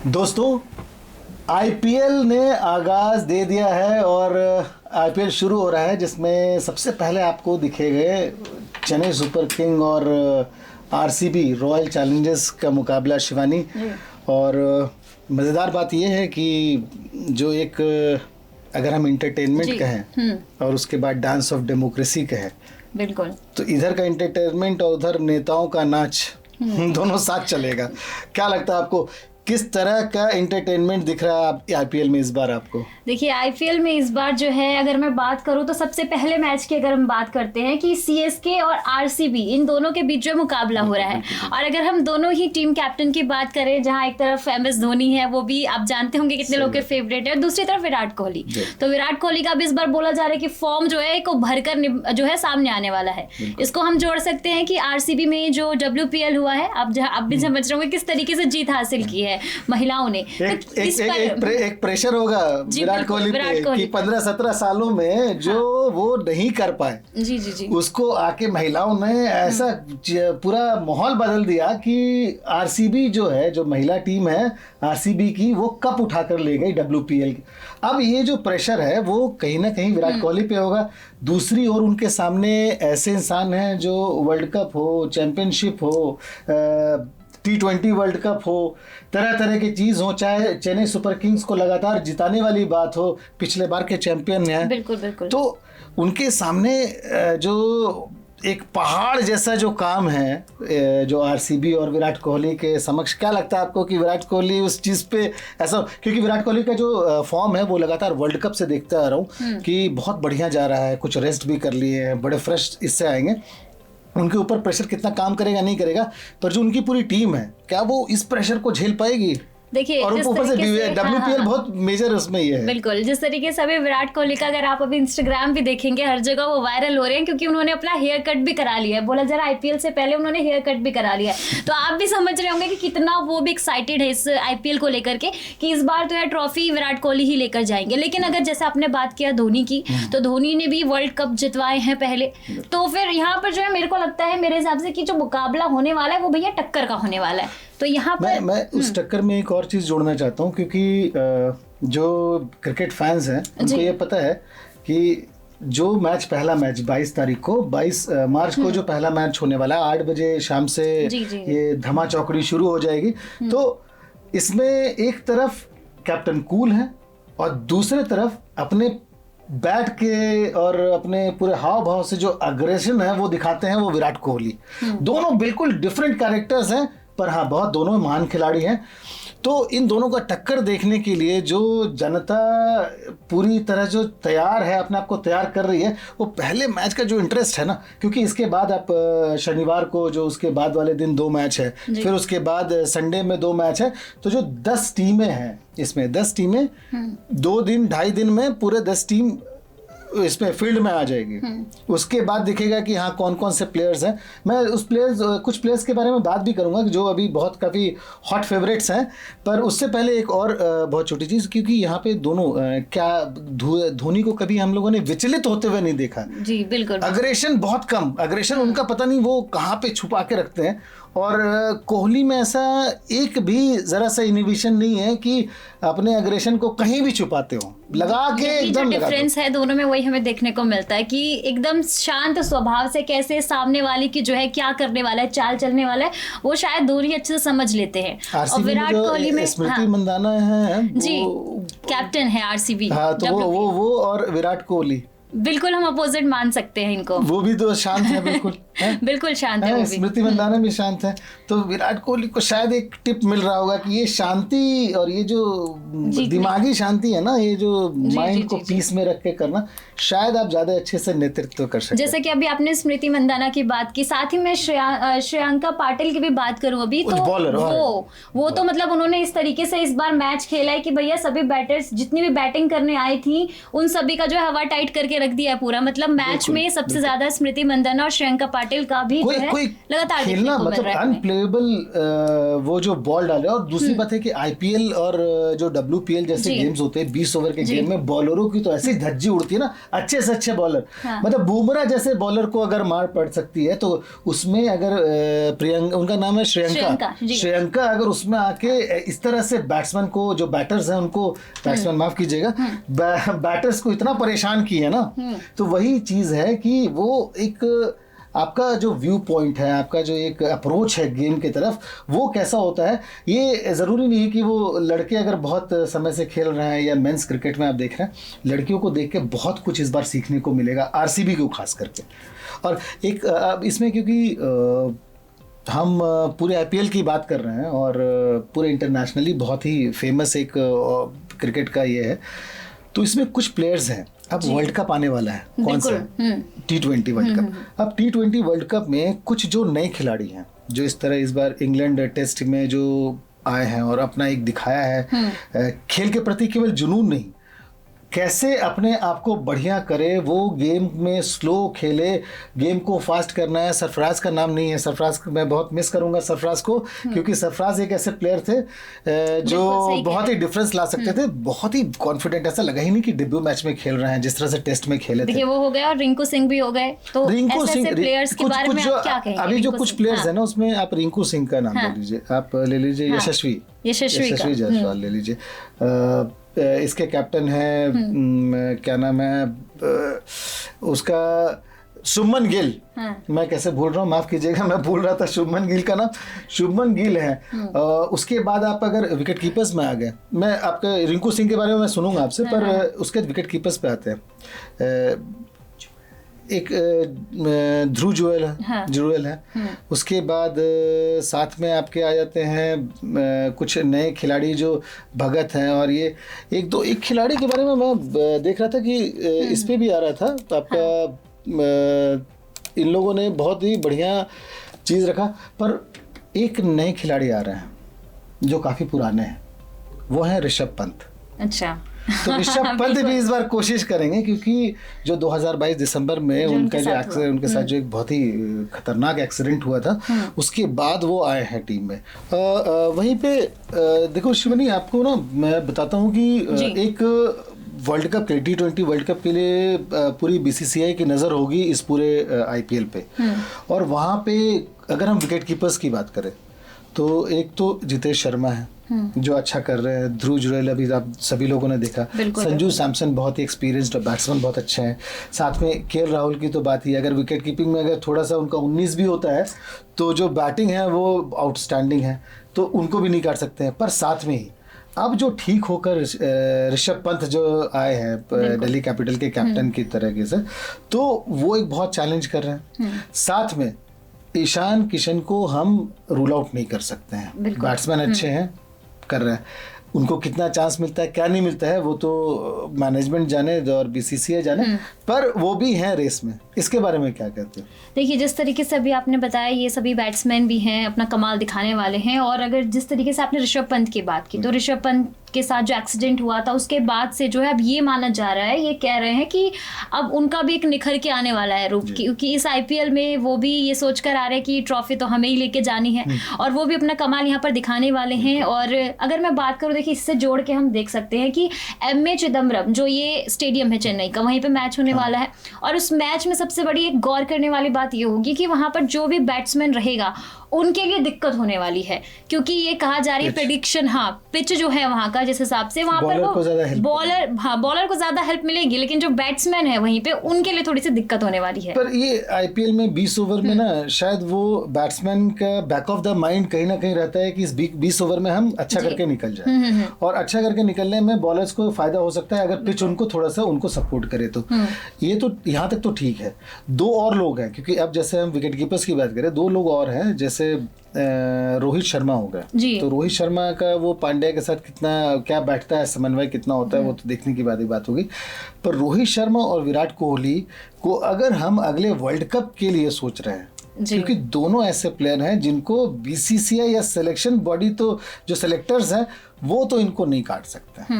दोस्तों, आईपीएल ने आगाज दे दिया है और आईपीएल शुरू हो रहा है, जिसमें सबसे पहले आपको दिखेंगे चेन्नई सुपर किंग और आरसीबी रॉयल चैलेंजर्स का मुकाबला। शिवानी, और मज़ेदार बात यह है कि जो एक अगर हम इंटरटेनमेंट कहें और उसके बाद डांस ऑफ डेमोक्रेसी कहें, बिल्कुल, तो इधर का इंटरटेनमेंट और उधर नेताओं का नाच दोनों साथ चलेगा। क्या लगता है आपको, किस तरह का एंटरटेनमेंट दिख रहा है आईपीएल में इस बार आपको? देखिए, आईपीएल में इस बार जो है, अगर मैं बात करूं तो सबसे पहले मैच की अगर हम बात करते हैं कि सीएसके और आरसीबी, इन दोनों के बीच जो मुकाबला हो रहा है, और अगर हम दोनों ही टीम कैप्टन की बात करें, जहां एक तरफ एमएस धोनी है, वो भी आप जानते होंगे कितने लोग के फेवरेट है, और दूसरी तरफ विराट कोहली। तो विराट कोहली का भी इस बार बोला जा रहा है कि फॉर्म जो है भरकर जो है सामने आने वाला है। इसको हम जोड़ सकते हैं कि आरसीबी में जो WPL हुआ है, आप भी समझ रहे होंगे किस तरीके से जीत हासिल की है महिलाओं ने। एक प्रेशर होगा विराट कोहली पे कि 15-17 सालों में जो वो नहीं कर पाए, जी उसको आके महिलाओं ने ऐसा पूरा माहौल बदल दिया कि आरसीबी जो है, जो महिला टीम है आरसीबी की, वो कप उठाकर ले गई WPL की। अब ये जो प्रेशर है वो कहीं ना कहीं विराट कोहली पे होगा। दूसरी ओर उनके सामने ऐसे इंसान हैं जो वर्ल्ड कप हो, चैंपियनशिप हो, T20 वर्ल्ड कप हो, तरह तरह की चीज हो, चाहे चेन्नई सुपर किंग्स को लगातार जिताने वाली बात हो, पिछले बार के चैंपियन है, बिल्कुल बिल्कुल। तो उनके सामने जो एक पहाड़ जैसा जो काम है जो आरसीबी और विराट कोहली के समक्ष, क्या लगता है आपको कि विराट कोहली उस चीज पे ऐसा, क्योंकि विराट कोहली का जो फॉर्म है वो लगातार वर्ल्ड कप से देखता आ रहा हूँ कि बहुत बढ़िया जा रहा है, कुछ रेस्ट भी कर लिए हैं, बड़े फ्रेश इससे आएंगे। उनके ऊपर प्रेशर कितना काम करेगा नहीं करेगा, पर जो उनकी पूरी टीम है, क्या वो इस प्रेशर को झेल पाएगी? देखिए, और ऊपर से WPL बहुत मेजर उसमें ये है। बिल्कुल, जिस तरीके से अभी विराट कोहली का अगर आप अभी इंस्टाग्राम भी देखेंगे, हर जगह वो वायरल हो रहे हैं, क्योंकि उन्होंने अपना हेयर कट भी करा लिया है। बोला जरा आईपीएल से पहले उन्होंने हेयर कट भी करा लिया है। तो आप भी समझ रहे होंगे कि कितना वो भी एक्साइटेड है इस आईपीएल को लेकर के, कि इस बार तो यह ट्रॉफी विराट कोहली ही लेकर जाएंगे। लेकिन अगर जैसे आपने बात किया धोनी की, तो धोनी ने भी वर्ल्ड कप जितवाए हैं पहले। तो फिर यहाँ पर जो है, मेरे को लगता है, मेरे हिसाब से, कि जो मुकाबला होने वाला है वो भैया टक्कर का होने वाला है। तो यहाँ पर मैं उस टक्कर में एक और चीज जोड़ना चाहता हूँ, क्योंकि जो क्रिकेट फैंस हैं उनको ये पता है कि जो मैच, पहला मैच 22 तारीख को, 22 मार्च को जो पहला मैच होने वाला है, 8 बजे शाम से ये धमा चौकड़ी शुरू हो जाएगी। तो इसमें एक तरफ कैप्टन कूल है और दूसरे तरफ अपने बैट के और अपने पूरे हाव भाव से जो अग्रेशन है वो दिखाते हैं वो विराट कोहली। दोनों बिल्कुल डिफरेंट कैरेक्टर्स हैं, पर हाँ बहुत दोनों महान खिलाड़ी हैं। तो इन दोनों का टक्कर देखने के लिए जो जनता पूरी तरह जो तैयार है, अपने आप को तैयार कर रही है, वो पहले मैच का जो इंटरेस्ट है ना, क्योंकि इसके बाद आप शनिवार को जो उसके बाद वाले दिन 2 मैच है, फिर उसके बाद संडे में 2 मैच है, तो जो 10 टीमें हैं इसमें, 10 टीमें 2 दिन 2.5 दिन में पूरे 10 टीम इसमें फील्ड में आ जाएगी। उसके बाद दिखेगा कि हाँ कौन कौन से प्लेयर्स हैं। मैं कुछ प्लेयर्स के बारे में बात भी करूंगा जो अभी बहुत काफ़ी हॉट फेवरेट्स हैं, पर उससे पहले एक और बहुत छोटी चीज़, क्योंकि यहाँ पे दोनों क्या धोनी को कभी हम लोगों ने विचलित होते हुए नहीं देखा। जी बिल्कुल। अग्रेशन बहुत कम, अग्रेशन उनका पता नहीं वो कहाँ पे छुपा के रखते हैं, और कोहली में ऐसा एक भी जरा सा इनहिबिशन नहीं है कि अपने अग्रेशन को कहीं भी छुपाते हो, लगा के एकदम लगा। डिफरेंस है दोनों में, वही हमें देखने को मिलता है कि एकदम शांत स्वभाव से कैसे सामने वाले की जो है क्या करने वाला है, चाल चलने वाला है, वो शायद धोनी अच्छे से समझ लेते हैं। और विराट कोहली में स्मृति मंदाना है जी, कैप्टन है आरसीबी। हाँ, तो वो और विराट कोहली बिल्कुल हम अपोजिट मान सकते हैं इनको। वो भी तो शांत है बिल्कुल। बिल्कुल शांत है, स्मृति मंदाना भी शांत है। तो विराट कोहली को शायद एक टिप मिल रहा होगा कि ये शांति और ये जो दिमागी शांति है ना, ये जो माइंड को पीस में रख के करना, शायद आप ज्यादा अच्छे से नेतृत्व कर सकते हैं। जैसे कि अभी आपने स्मृति मंदाना की बात की, साथ ही मैं श्रेयांका पाटिल की भी बात करूं अभी, तो वो तो मतलब उन्होंने इस तरीके से इस बार मैच खेला है कि भैया सभी बैटर्स जितनी भी बैटिंग करने आई थी उन सभी का जो है हवा टाइट करके रख दिया है पूरा। मतलब मैच में सबसे ज्यादा स्मृति मंदाना और श्रेयांका पाटिल का भी लगातार खेलना, मतलब अनप्लेएबल वो जो बॉल डाले। और दूसरी बात है कि आईपीएल और जो WPL जैसे गेम्स होते हैं 20 ओवर के गेम में बॉलरों की तो ऐसी धज्जी उड़ती है ना, अच्छे से अच्छे बॉलर, हाँ। मतलब बुमराह जैसे बॉलर को अगर मार पड़ सकती है तो उसमें अगर प्रियंका, उनका नाम है श्रेयंका अगर उसमें आके इस तरह से बैट्समैन को, जो बैटर्स हैं उनको, बैट्समैन माफ कीजिएगा, बैटर्स को इतना परेशान किया ना, तो वही चीज है कि वो एक आपका जो व्यू पॉइंट है, आपका जो एक अप्रोच है गेम की तरफ, वो कैसा होता है। ये ज़रूरी नहीं है कि वो लड़के अगर बहुत समय से खेल रहे हैं, या मेंस क्रिकेट में आप देख रहे हैं, लड़कियों को देख के बहुत कुछ इस बार सीखने को मिलेगा, आरसीबी को खास करके। और एक इसमें क्योंकि हम पूरे आईपीएल की बात कर रहे हैं और पूरे इंटरनेशनली बहुत ही फेमस एक क्रिकेट का ये है, तो इसमें कुछ प्लेयर्स हैं। अब वर्ल्ड कप आने वाला है, कौन सा? T20 world cup. अब T20 वर्ल्ड कप में कुछ जो नए खिलाड़ी हैं, जो इस तरह इस बार इंग्लैंड टेस्ट में जो आए हैं और अपना एक दिखाया है, खेल के प्रति केवल जुनून नहीं, कैसे अपने आप को बढ़िया करे, वो गेम में स्लो खेले, गेम को फास्ट करना है। सरफराज का नाम नहीं है, सरफराज मैं बहुत मिस करूंगा सरफराज को, क्योंकि सरफराज एक ऐसे प्लेयर थे जो बहुत ही डिफरेंस ला सकते थे, बहुत ही कॉन्फिडेंट, ऐसा लगा ही नहीं कि डेब्यू मैच में खेल रहे हैं जिस तरह से टेस्ट में खेले थे। वो हो गया, और रिंकू सिंह भी हो गए। तो रिंकू सिंह प्लेयर्स के बारे में आप क्या कहेंगे? अभी जो कुछ प्लेयर्स है ना, उसमें आप रिंकू सिंह का नाम ले लीजिए, आप ले लीजिए यशस्वी जायसवाल ले लीजिए, इसके कैप्टन है क्या नाम है उसका, शुभमन गिल। मैं कैसे भूल रहा हूँ, माफ कीजिएगा, मैं भूल रहा था शुभमन गिल का नाम, शुभमन गिल है। उसके बाद आप अगर विकेट कीपर्स में आ गए, मैं आपका रिंकू सिंह के बारे में मैं सुनूंगा आपसे, पर उसके विकेट कीपर्स पे आते हैं। एक ध्रुव जुरेल है, उसके बाद साथ में आपके आ जाते हैं कुछ नए खिलाड़ी जो भगत हैं, और ये एक खिलाड़ी के बारे में मैं देख रहा था कि इस पे भी आ रहा था आपका, इन लोगों ने बहुत ही बढ़िया चीज़ रखा, पर एक नए खिलाड़ी आ रहे हैं जो काफ़ी पुराने हैं, वो है ऋषभ पंत। अच्छा। तो ऋषभ पंत भी इस बार कोशिश करेंगे, क्योंकि जो 2022 दिसंबर में उनका जो एक्सीडेंट, उनके साथ जो एक बहुत ही खतरनाक एक्सीडेंट हुआ था, उसके बाद वो आए हैं टीम में। वहीं पे देखो शिवानी, आपको ना मैं बताता हूँ कि एक world cup T20 world cup के लिए पूरी बीसीसीआई की नज़र होगी इस पूरे आईपीएल पे, और वहाँ पे अगर हम विकेट कीपर्स की बात करें तो एक तो जितेश शर्मा है जो अच्छा कर रहे हैं, ध्रुव जुरेल अभी आप सभी लोगों ने देखा, संजू सैमसन बहुत ही एक्सपीरियंस्ड बैट्समैन, बहुत अच्छे हैं, साथ में केएल राहुल की तो बात ही, अगर विकेट कीपिंग में अगर थोड़ा सा उनका 19 भी होता है तो जो बैटिंग है वो आउटस्टैंडिंग है, तो उनको भी नहीं काट सकते हैं। पर साथ में ही अब जो ठीक होकर ऋषभ पंत जो आए हैं दिल्ली कैपिटल के कैप्टन की तरीके से, तो वो एक बहुत चैलेंज कर रहे हैं। साथ में ईशान किशन को हम रूल आउट नहीं कर सकते हैं, बैट्समैन अच्छे हैं, कर रहे हैं, उनको कितना चांस मिलता है क्या नहीं मिलता है वो तो मैनेजमेंट जाने और बीसीसीआई जाने, पर वो भी हैं रेस में। इसके बारे में क्या कहते हैं? देखिए, जिस तरीके से अभी आपने बताया, ये सभी बैट्समैन भी हैं, अपना कमाल दिखाने वाले हैं, और अगर जिस तरीके से आपने ऋषभ पंत की बात की, तो ऋषभ पंत के साथ जो एक्सीडेंट हुआ था उसके बाद से जो है अब ये माना जा रहा है, ये कह रहे हैं कि अब उनका भी एक निखर के आने वाला है रूप, क्योंकि इस आईपीएल में वो भी ये सोच कर आ रहे हैं कि ट्रॉफी तो हमें ही लेके जानी है, और वो भी अपना कमाल यहाँ पर दिखाने वाले हैं। और अगर मैं बात करूँ, देखिए इससे जोड़ के हम देख सकते हैं कि एमए चिदम्बरम जो ये स्टेडियम है चेन्नई का, वहीं पे मैच होने वाला है, और उस मैच में सबसे बड़ी एक गौर करने वाली बात ये होगी कि वहां पर जो भी बैट्समैन रहेगा उनके लिए दिक्कत होने वाली है, क्योंकि ये कहा जा रही है प्रेडिक्शन, पिच जो है वहां का, जिस हिसाब से वहां पर बॉलर को ज्यादा हेल्प मिलेगी, लेकिन जो बैट्समैन है वहीं पे उनके लिए थोड़ी सी दिक्कत होने वाली है। पर ये आईपीएल में 20 ओवर में ना, शायद वो बैट्समैन का बैक ऑफ द माइंड कहीं ना कहीं रहता है कि इस 20 ओवर में हम अच्छा करके निकल जाए, और अच्छा करके निकलने में बॉलर्स को फायदा हो सकता है अगर पिच उनको थोड़ा सा उनको सपोर्ट करे तो। ये तो यहाँ तक तो ठीक है। दो और लोग हैं, क्योंकि अब जैसे हम विकेट कीपर्स की बात करें, दो लोग और हैं, जैसे रोहित शर्मा हो गया, तो रोहित शर्मा का वो पांड्या के साथ कितना क्या बैठता है, समन्वय कितना होता है, वो तो देखने की बात होगी। पर रोहित शर्मा और विराट कोहली को अगर हम अगले वर्ल्ड कप के लिए सोच रहे हैं, क्योंकि दोनों ऐसे प्लेयर हैं जिनको बीसीसीआई या सिलेक्शन बॉडी, तो जो सिलेक्टर्स हैं वो तो इनको नहीं काट सकते।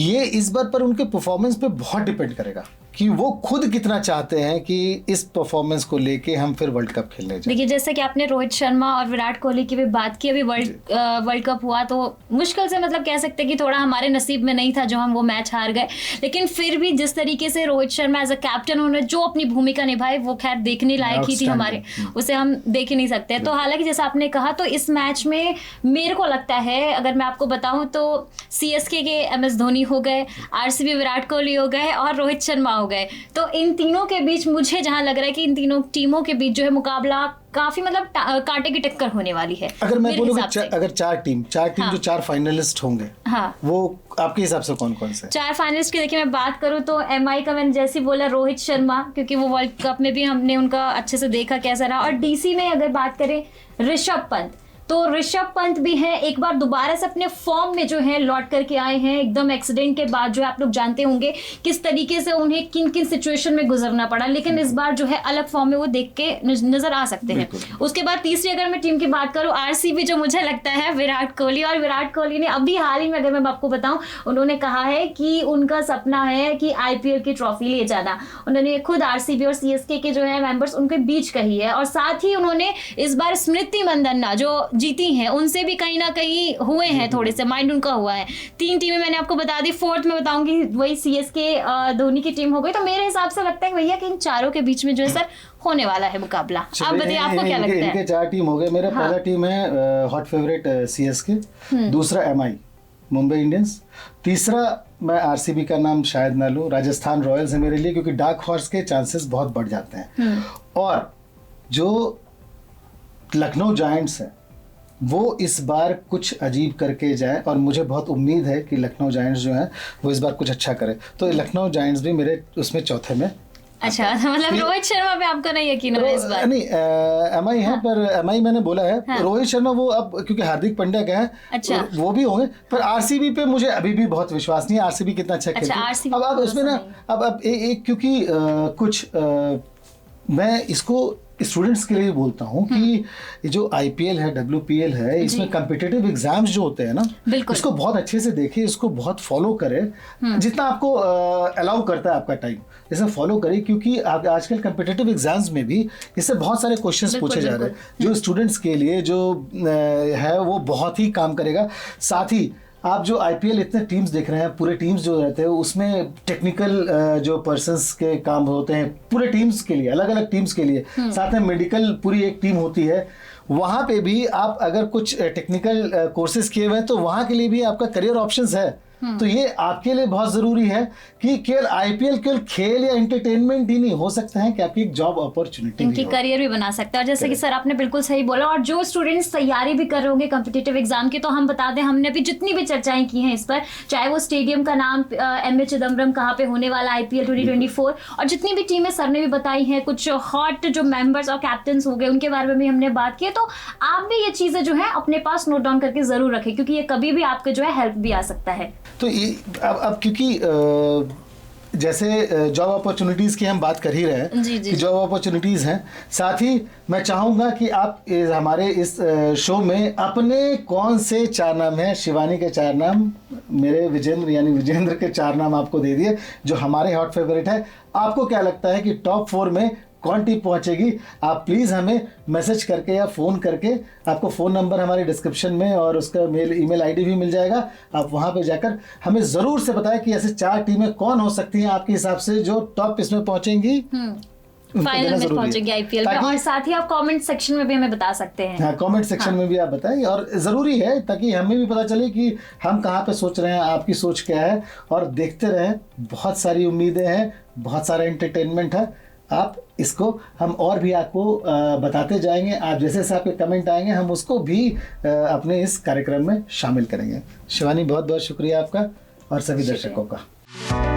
ये इस बार पर उनके परफॉर्मेंस पे बहुत डिपेंड करेगा कि वो खुद कितना चाहते हैं कि इस परफॉर्मेंस को लेके हम फिर वर्ल्ड कप खेलने जाए। देखिए जैसे कि आपने रोहित शर्मा और विराट कोहली की भी बात की, अभी वर्ल्ड कप हुआ तो मुश्किल से मतलब कह सकते हैं कि थोड़ा हमारे नसीब में नहीं था जो हम वो मैच हार गए, लेकिन फिर भी जिस तरीके से Rohit Sharma as a captain उन्होंने जो अपनी भूमिका निभाई वो खैर देखने लायक ही थी हमारे, उसे हम देख ही नहीं सकते। तो हालांकि जैसा आपने कहा तो इस मैच में मेरे को लगता है, अगर मैं आपको बताऊं तो CSK के MS धोनी हो गए, RCB विराट कोहली हो गए और रोहित शर्मा हो गए। तो इन तीनों के बीच मुझे जहां लग रहा है कि इन तीनों टीमों के बीच जो है मुकाबला काफी मतलब कांटे की टक्कर होने वाली है। अगर मैं बोलूँ अगर चार टीम हाँ। जो 4 फाइनलिस्ट होंगे, हाँ, वो आपके हिसाब से कौन कौन से 4 फाइनलिस्ट की देखिए मैं बात करूं तो MI का मैंने जैसे बोला रोहित शर्मा, क्योंकि वो वर्ल्ड कप में भी हमने उनका अच्छे से देखा कैसा रहा। और DC में अगर बात करें ऋषभ पंत, तो ऋषभ पंत भी है, एक बार दोबारा से अपने फॉर्म में जो है लौट करके आए हैं एकदम एक्सीडेंट के बाद। जो है आप लोग जानते होंगे किस तरीके से उन्हें किन किन सिचुएशन में गुजरना पड़ा, लेकिन इस बार जो है अलग फॉर्म में वो देख के नजर आ सकते हैं। उसके बाद तीसरी अगर मैं टीम की बात करूं RCB, जो मुझे लगता है विराट कोहली, और विराट कोहली ने अभी हाल ही में अगर मैं आपको बताऊं उन्होंने कहा है कि उनका सपना है कि IPL की ट्रॉफी ले जाना। उन्होंने खुद RCB और CSK के जो है मेंबर्स उनके बीच कही है, और साथ ही उन्होंने इस बार स्मृति मंदाना जो जीती हैं उनसे भी कहीं ना कहीं हुए हैं, थोड़े से माइंड उनका हुआ है। 3 टीमें मैंने आपको बता दी, 4th में बताऊंगी वही CSK धोनी की टीम हो गई। तो मेरे हिसाब से लगता है भैया कि इन चारों के बीच में जो है सर होने वाला है मुकाबला। आप बताइए आपको क्या लगता है? इनके 4 टीम हो गए। मेरा पहला टीम है हॉट फेवरेट CSK, दूसरा MI मुंबई इंडियंस, तीसरा मैं RCB का नाम शायद ना लूं, राजस्थान रॉयल्स है मेरे लिए, क्योंकि डार्क हॉर्स के चांसेस बहुत बढ़ जाते हैं। और जो लखनऊ जायंट्स है वो इस बार कुछ अजीब करके जाए, और मुझे बहुत उम्मीद है कि लखनऊ जायंट्स जो है वो इस बार कुछ अच्छा करे। तो लखनऊ जायंट्स भी मेरे उसमें चौथे में। अच्छा, मतलब रोहित शर्मा पे आपका नहीं यकीन है इस बार? नहीं, MI है, पर MI मैंने बोला है। रोहित शर्मा वो अब क्योंकि हार्दिक पांड्या का है, अच्छा, वो भी होंगे, पर RCB पे मुझे अभी भी बहुत विश्वास नहीं है। RCB कितना अच्छा खेलती है। अब उसमें ना अब एक क्योंकि कुछ मैं इसको स्टूडेंट्स के लिए बोलता हूँ कि जो IPL है, WPL है, इसमें कम्पिटिटिव एग्जाम्स जो होते हैं ना, इसको बहुत अच्छे से देखें, इसको बहुत फॉलो करें, जितना आपको अलाउ करता है आपका टाइम, इसे फॉलो करें। क्योंकि आजकल कम्पिटिटिव एग्जाम्स में भी इससे बहुत सारे क्वेश्चंस पूछे जा रहे हैं, जो स्टूडेंट्स के लिए जो है वो बहुत ही काम करेगा। साथ ही आप जो IPL इतने टीम्स देख रहे हैं, पूरे टीम्स जो रहते हैं उसमें टेक्निकल जो पर्सन्स के काम होते हैं पूरे टीम्स के लिए, अलग अलग टीम्स के लिए, साथ में मेडिकल पूरी एक टीम होती है। वहाँ पे भी आप अगर कुछ टेक्निकल कोर्सेज किए हुए हैं तो वहाँ के लिए भी आपका करियर ऑप्शंस है। तो ये आपके लिए बहुत जरूरी है कि केवल IPL केवल खेल या एंटरटेनमेंट ही नहीं हो सकता है कि आपकी एक जॉब अपॉर्चुनिटी इनकी करियर भी बना सकता है। और जैसे कि सर आपने बिल्कुल सही बोला, और जो स्टूडेंट्स तैयारी भी कर रहे होंगे कॉम्पिटिटिव एग्जाम की, तो हम बता दें हमने अभी जितनी भी चर्चाएं की हैं इस पर, चाहे वो स्टेडियम का नाम MA चिदम्बरम कहाँ पे होने वाला IPL 2024, और जितनी भी टीमें सर ने भी बताई हैं, कुछ हॉट जो मेंबर्स और कैप्टन्स हो गए उनके बारे में भी हमने बात की है। तो आप भी ये चीजें जो है अपने पास नोट डाउन करके जरूर रखें, क्योंकि ये कभी भी आपके जो है हेल्प भी आ सकता है। तो ये अब क्योंकि जैसे जॉब अपॉर्चुनिटीज़ की हम बात कर ही रहे हैं कि जॉब अपॉर्चुनिटीज़ हैं, साथ ही मैं चाहूँगा कि आप हमारे इस शो में अपने कौन से 4 नाम हैं, शिवानी के 4 नाम, मेरे विजेंद्र यानी विजेंद्र के 4 नाम आपको दे दिए जो हमारे हॉट फेवरेट है। आपको क्या लगता है कि टॉप 4 में कौन टीम पहुंचेगी? आप प्लीज़ हमें मैसेज करके या फ़ोन करके, आपको फ़ोन नंबर हमारे डिस्क्रिप्शन में और उसका ईमेल ID भी मिल जाएगा, आप वहां पे जाकर हमें ज़रूर से बताएं कि ऐसे 4 टीमें कौन हो सकती हैं आपके हिसाब से जो टॉप इसमें पहुंचेंगी, फाइनल में पहुंचेगी IPL में। और साथ ही आप कमेंट सेक्शन में भी हमें बता सकते हैं। हाँ, कमेंट सेक्शन में भी आप बताएं, और ज़रूरी है ताकि हमें भी पता चले कि हम कहाँ पे सोच रहे हैं, आपकी सोच क्या है। और देखते रहें, बहुत सारी उम्मीदें हैं, बहुत सारा एंटरटेनमेंट है। आप इसको हम और भी आपको बताते जाएंगे। आप जैसे जैसे आपके कमेंट आएंगे हम उसको भी अपने इस कार्यक्रम में शामिल करेंगे। शिवानी, बहुत बहुत शुक्रिया आपका और सभी दर्शकों का।